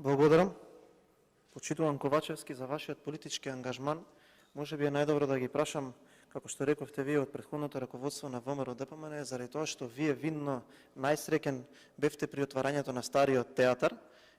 Благодарам, почитувам Ковачевски, за вашиот политички ангажман. Може би е најдобро да ги прашам, како што рековте вие, од претходното раководство на ВМРО ДПМН, заради тоа што вие видно најсреќен бевте при отварањето на стариот театар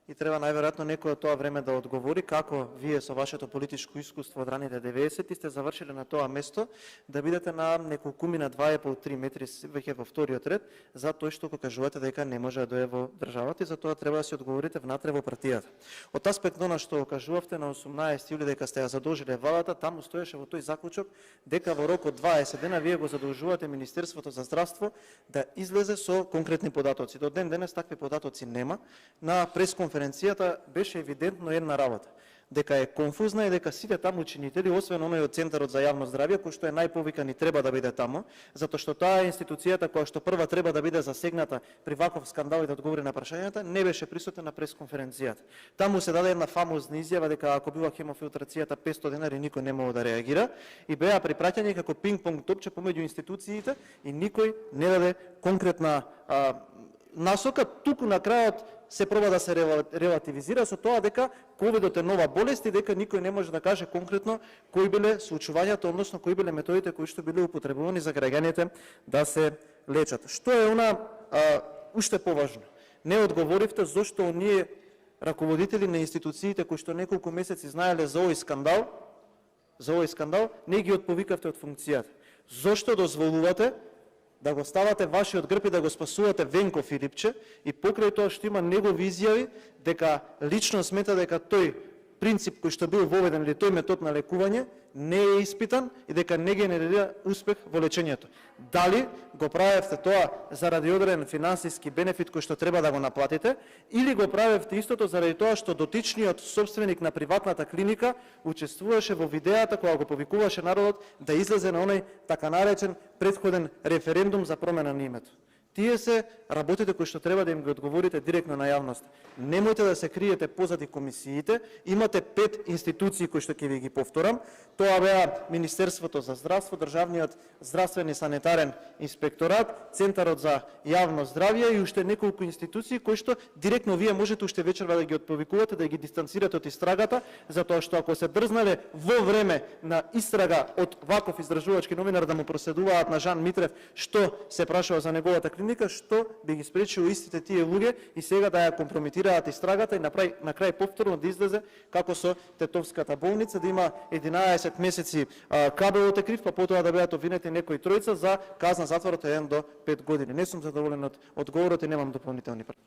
и треба најверојатно некој од тоа време да одговори како вие со вашето политичко искуство од раните 90-ти сте завршиле на тоа место да бидете на неколкумина 2,5-3 метри веќе во вториот ред за тој што кажувате дека не може да дое во државата и за тоа треба да се одговорите внатре во партијата. Од аспект на што кажувавте на 18 јули дека сте ја задолжиле владата, таму стоеше во тој заклучок дека во рок од 20 дена вие го задолжувате Министерството за здравство да излезе со конкретни податоци. До ден денес такви податоци нема. На пресконференцијата беше евидентно една работа, дека е конфузна и дека сите таму учинители, освен оној од Центарот за јавно здравје, кој што е најповикан и треба да биде таму, затоа што таа е институцијата која што прва треба да биде засегната при ваков скандал и да одговори на прашањата, не беше присутен на пресконференцијата. Таму се даде една фамозна изјава дека ако била хемофилтрацијата 500 денари никој не мога да реагира и беа припраќани како пинг-понг топче помеѓу институциите и никој не даде конкретна насока, туку на крајот се проба да се релативизира со тоа дека ковидот е нова болест и дека никој не може да каже конкретно кои биле случувањата, односно кои биле методите кои што биле употребувани за граѓаните да се лечат. Што е она уште поважно? Не одговоривте зошто оние раководители на институциите кои што неколку месеци знаеле за овој скандал, не ги отповикавте од функцијата. Зошто дозволувате да го ставате вашиот грб и да го спасувате Венко Филипче и покрај тоа што има негови изјави дека лично смета дека тој принцип кој што бил воведен или тој метод на лекување не е испитан и дека не генерира успех во лечењето. Дали го правевте тоа заради одреден финансиски бенефит кој што треба да го наплатите или го правевте истото заради тоа што дотичниот собственик на приватната клиника учествуваше во видеата која го повикуваше народот да излезе на оној така наречен претходен референдум за промена на името. Тие се работите кои што треба да им ги одговорите директно на јавност. Немојте да се криете позади комисиите. Имате 5 институции кои што ќе ви ги повторам. Тоа беа Министерството за здравство, Државниот здравствен и санитарен инспекторат, Центарот за јавно здравје и уште неколку институции кои што директно вие можете уште вечерва да ги отповикувате, да ги дистанцирате од истрагата, затоа што ако се дрзнале во време на истрага од ваков издржувачки новинар да му проследуваат на Жан Митрев што се прашува за неговата клиника, што би ги спречило истите тие луѓе и сега да ја компрометираат истрагата и на крај повторно да излезе како со Тетовската болница, да има 11 месеци кабелот е крив, па потоа да беат обвинети некои тројца за казна затвор од 1 до 5 години. Не сум задоволен од одговорот и немам дополнителни прашања.